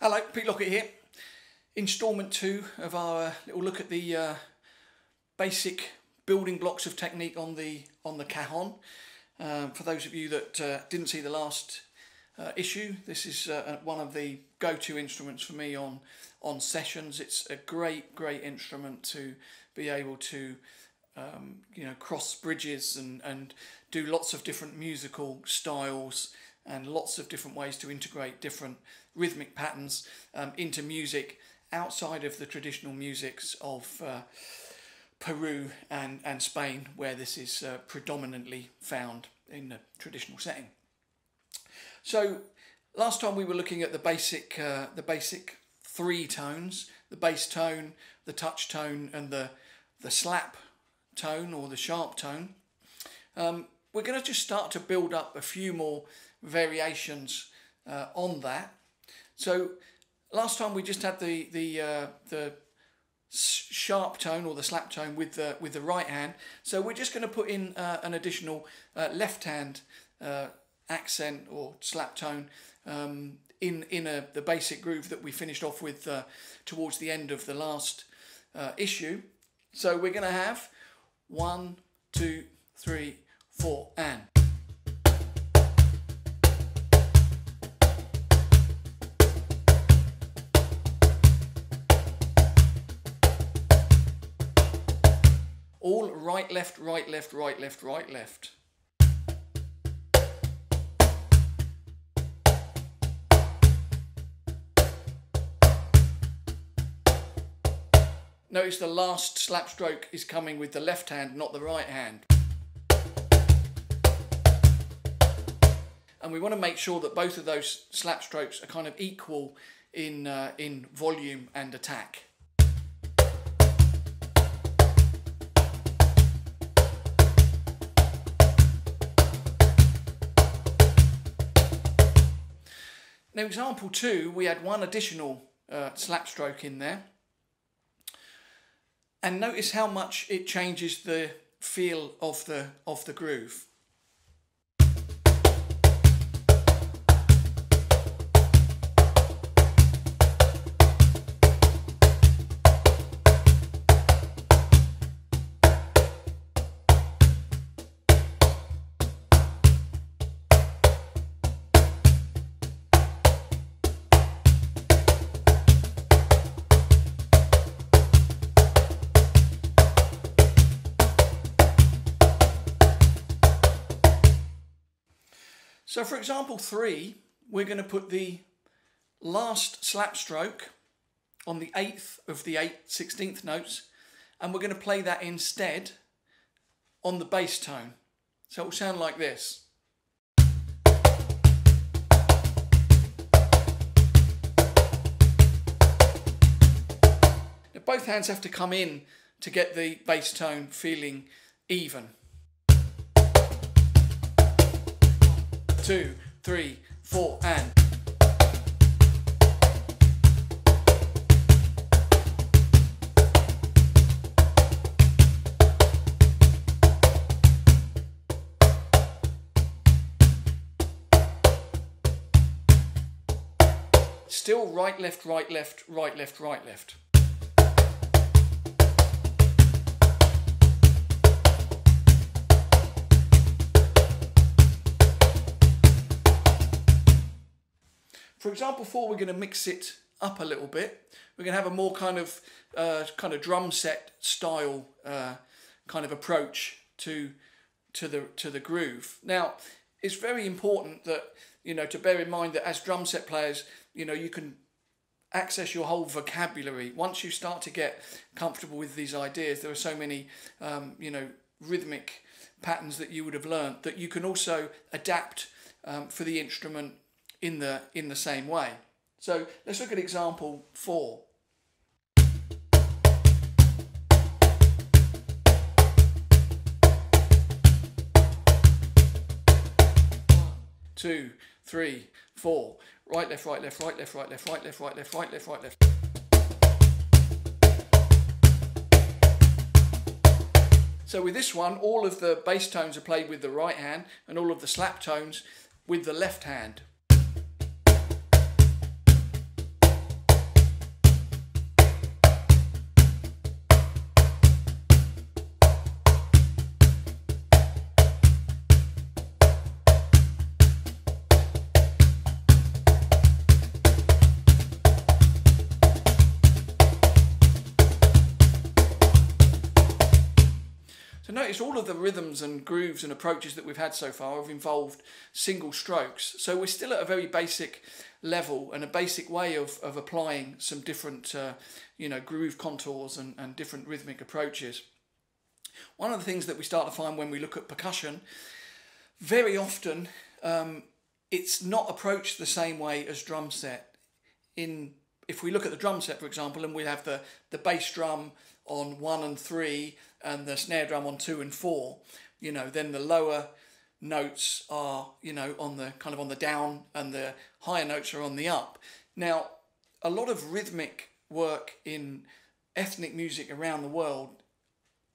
Hello, Pete Lockett here. Instalment 2 of our little look at the basic building blocks of technique on the CAJON. For those of you that didn't see the last issue, this is one of the go-to instruments for me on sessions. It's a great instrument to be able to cross bridges and do lots of different musical styles and lots of different ways to integrate different rhythmic patterns into music outside of the traditional musics of Peru and Spain, where this is predominantly found in a traditional setting. So last time we were looking at the basic three tones: the bass tone, the touch tone, and the slap tone or the sharp tone. We're going to just start to build up a few more variations on that. So last time we just had the sharp tone or the slap tone with the right hand. So we're just going to put in an additional left hand accent or slap tone in the basic groove that we finished off with towards the end of the last issue. So we're going to have 1, 2, 3, 4 and. All right, left, right, left, right, left, right, left. Notice the last slap stroke is coming with the left hand, not the right hand. And we want to make sure that both of those slap strokes are kind of equal in volume and attack. Now, example 2, we had one additional slap stroke in there. And notice how much it changes the feel of the groove. So for example 3, we're going to put the last slap stroke on the 8th of the 16th notes, and we're going to play that instead on the bass tone. So it will sound like this. Now both hands have to come in to get the bass tone feeling even. 2, 3, 4 and. Still right, left, right, left, right, left, right, left. For example 4, we're going to mix it up a little bit. We're going to have a more kind of drum set style kind of approach to the groove. Now, it's very important that to bear in mind that as drum set players, you can access your whole vocabulary. Once you start to get comfortable with these ideas, there are so many rhythmic patterns that you would have learned that you can also adapt for the instrument in the same way. So let's look at example 4. 2, 3, 4. Right, left, right, left, right, left, right, left, right, left, right, left, right, left, right, left. So with this one, all of the bass tones are played with the right hand and all of the slap tones with the left hand. notice all of the rhythms and grooves and approaches that we've had so far have involved single strokes. So we're still at a very basic level and a basic way of applying some different groove contours and different rhythmic approaches. One of the things that we start to find when we look at percussion, very often it's not approached the same way as drum set. If we look at the drum set, for example, and we have the bass drum on 1 and 3 and the snare drum on 2 and 4, then the lower notes are, on the down and the higher notes are on the up. Now, a lot of rhythmic work in ethnic music around the world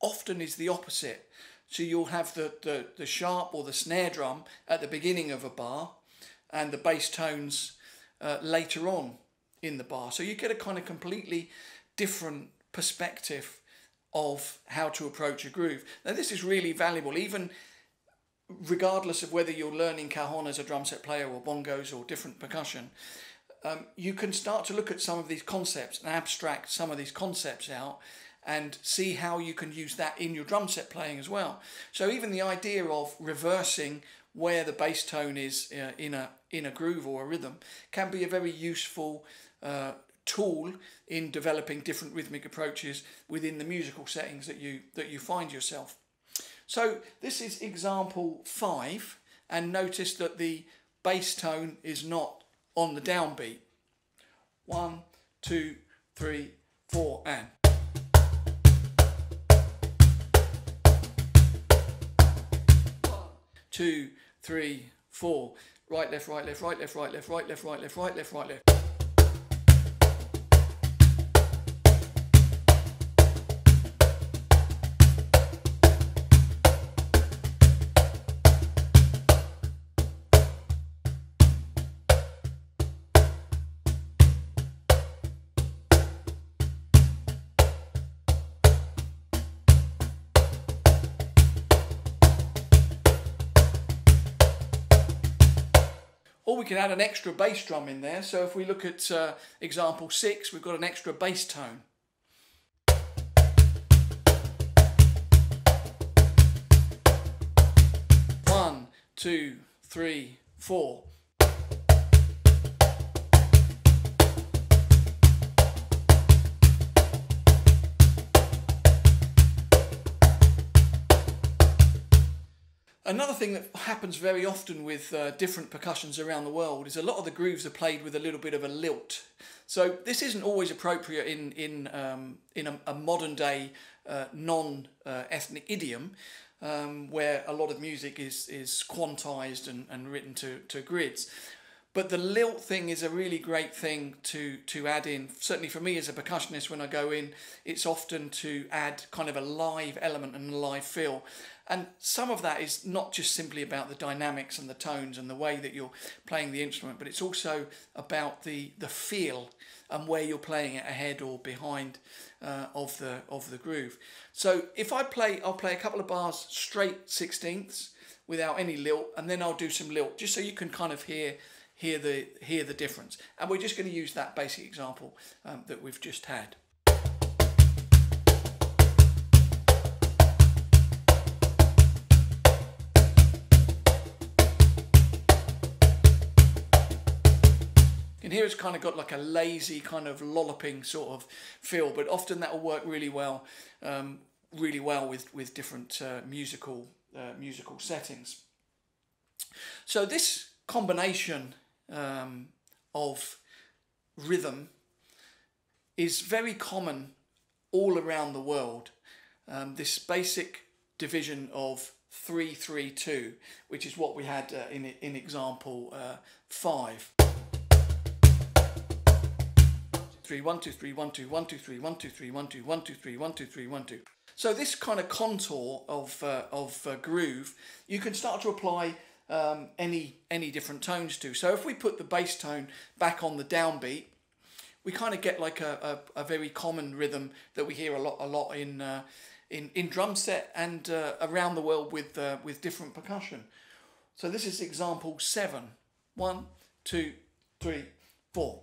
often is the opposite. So you'll have the sharp or the snare drum at the beginning of a bar and the bass tones later on in the bar. So you get a kind of completely different perspective of how to approach a groove. Now this is really valuable, even regardless of whether you're learning cajon as a drum set player or bongos or different percussion. You can start to look at some of these concepts and abstract some of these concepts out and see how you can use that in your drum set playing as well. So even the idea of reversing where the bass tone is in a groove or a rhythm can be a very useful tool in developing different rhythmic approaches within the musical settings that you find yourself. So this is example 5, and notice that the bass tone is not on the downbeat. 1, 2, 3, 4, and 1, 2, 3, 4. Right, left, right, left, right, left, right, left, right, left, right, left, right, left, right, left. Or we can add an extra bass drum in there. So if we look at example 6, we've got an extra bass tone. One, 2, 3, 4. Another thing that happens very often with different percussions around the world is a lot of the grooves are played with a little bit of a lilt. So this isn't always appropriate in a modern day non-ethnic idiom where a lot of music is quantized and written to grids. But the lilt thing is a really great thing to add in. Certainly for me as a percussionist, when I go in, it's often to add kind of a live element and a live feel. And some of that is not just simply about the dynamics and the tones and the way that you're playing the instrument, but it's also about the feel and where you're playing it ahead or behind of the groove. So if I'll play a couple of bars straight 16ths without any lilt, and then I'll do some lilt just so you can kind of hear the difference. And we're just going to use that basic example that we've just had. And here it's kind of got like a lazy kind of lolloping sort of feel, but often that will work really well with different musical settings. So this combination of rhythm is very common all around the world. This basic division of 3-3-2, which is what we had in example 5. 3 1 2 3 1 2 1 2 3 1 2 3 1 2 1 2 3 1 2 3 1 2. So this kind of contour of groove you can start to apply any different tones to. So if we put the bass tone back on the downbeat, we kind of get like a very common rhythm that we hear a lot in drum set and around the world with different percussion. So this is example 7. 1 2 3 4.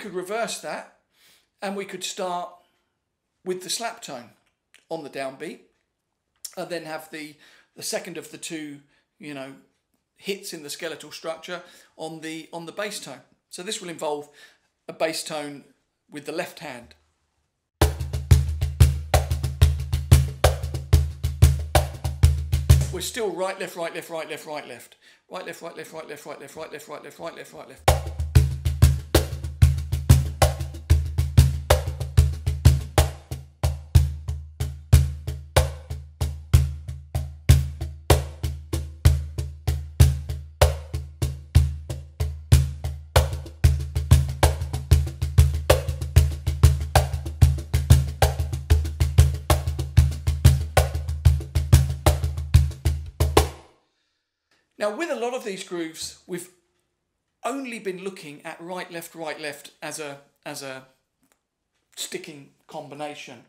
could reverse that and we could start with the slap tone on the downbeat and then have the second of the two, you know, hits in the skeletal structure on the bass tone. So this will involve a bass tone with the left hand. We're still right, left, right, left, right, left, right, left. Right, left, right, left, right, left, right, left, right, left, right, left, right, left, right, left. Now, with a lot of these grooves, we've only been looking at right, left as a sticking combination.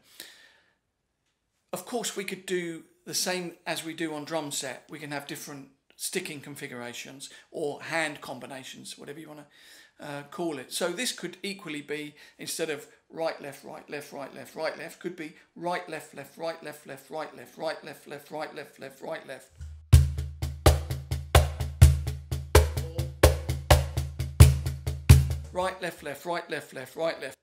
Of course, we could do the same as we do on drum set. We can have different sticking configurations or hand combinations, whatever you want to call it. So this could equally be, instead of right, left, right, left, right, left, right, left, could be right, left, left, right, left, left, right, left, right, left, left, right, left, left, right, left. Right, left, left, right, left, left, right, left.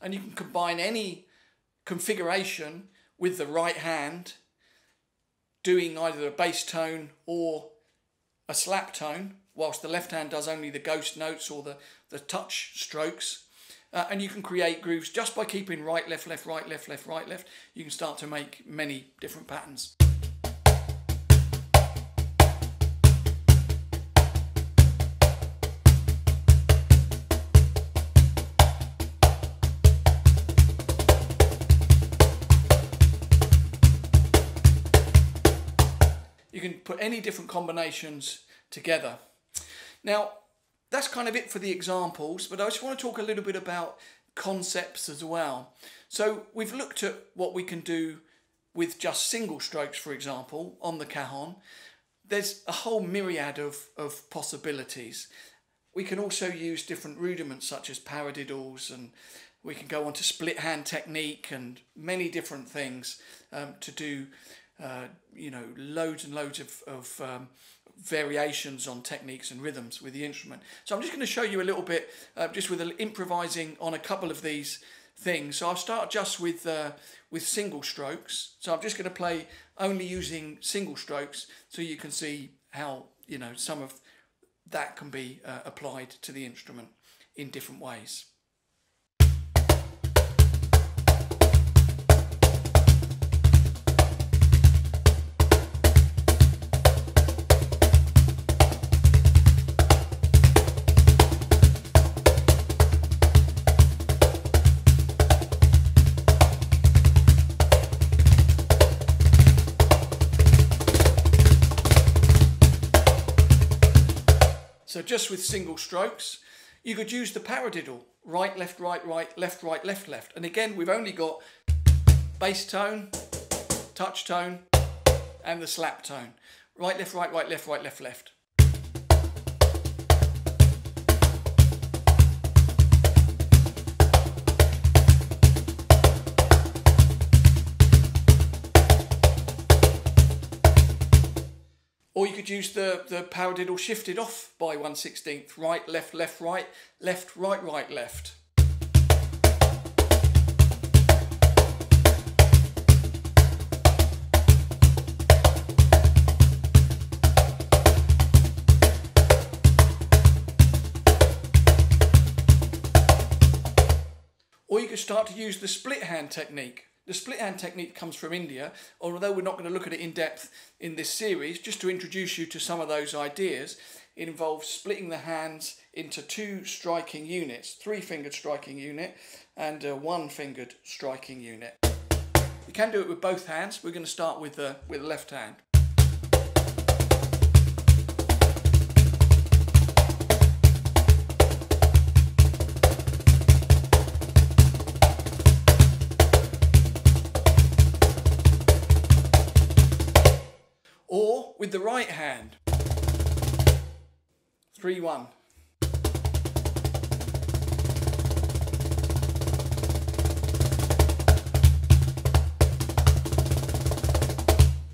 And you can combine any configuration with the right hand, doing either a bass tone or a slap tone, whilst the left hand does only the ghost notes or the touch strokes. And you can create grooves just by keeping right, left, left, right, left, left, right, left. You can start to make many different patterns. You can put any different combinations together. Now, that's kind of it for the examples, but I just want to talk a little bit about concepts as well. So we've looked at what we can do with just single strokes, for example, on the cajon. There's a whole myriad of possibilities. We can also use different rudiments such as paradiddles, and we can go on to split hand technique and many different things to do you know, loads and loads of variations on techniques and rhythms with the instrument. So I'm just going to show you a little bit just with improvising on a couple of these things. So I'll start just with single strokes. So I'm just going to play only using single strokes so you can see how, you know, some of that can be applied to the instrument in different ways. So just with single strokes, you could use the paradiddle, right, left, right, right, left, right, left, left. And again, we've only got bass tone, touch tone, and the slap tone. Right, left, right, right, left, right, left, left. Or you could use the paradiddle shifted off by 1/16, right, left, left, right, left, right, right, left. Or you could start to use the split hand technique. The split hand technique comes from India, although we're not going to look at it in depth in this series. Just to introduce you to some of those ideas, it involves splitting the hands into two striking units, 3-fingered striking unit and a 1-fingered striking unit. You can do it with both hands. We're going to start with the left hand. Or with the right hand. 3-1.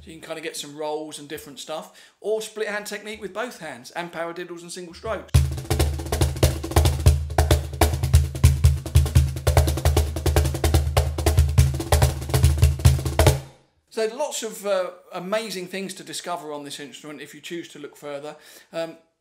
You can kind of get some rolls and different stuff, or split hand technique with both hands and paradiddles and single strokes. So lots of amazing things to discover on this instrument if you choose to look further.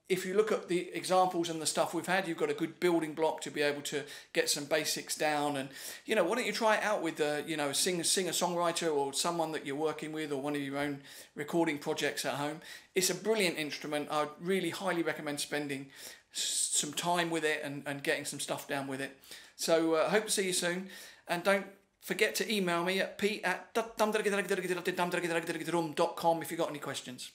If you look at the examples and the stuff we've had, you've got a good building block to be able to get some basics down. And, you know, why don't you try it out with, you know, a singer-songwriter or someone that you're working with, or one of your own recording projects at home. It's a brilliant instrument. I'd really highly recommend spending some time with it and getting some stuff down with it. So I hope to see you soon. And don't forget to email me at p@dum.com if you've got any questions.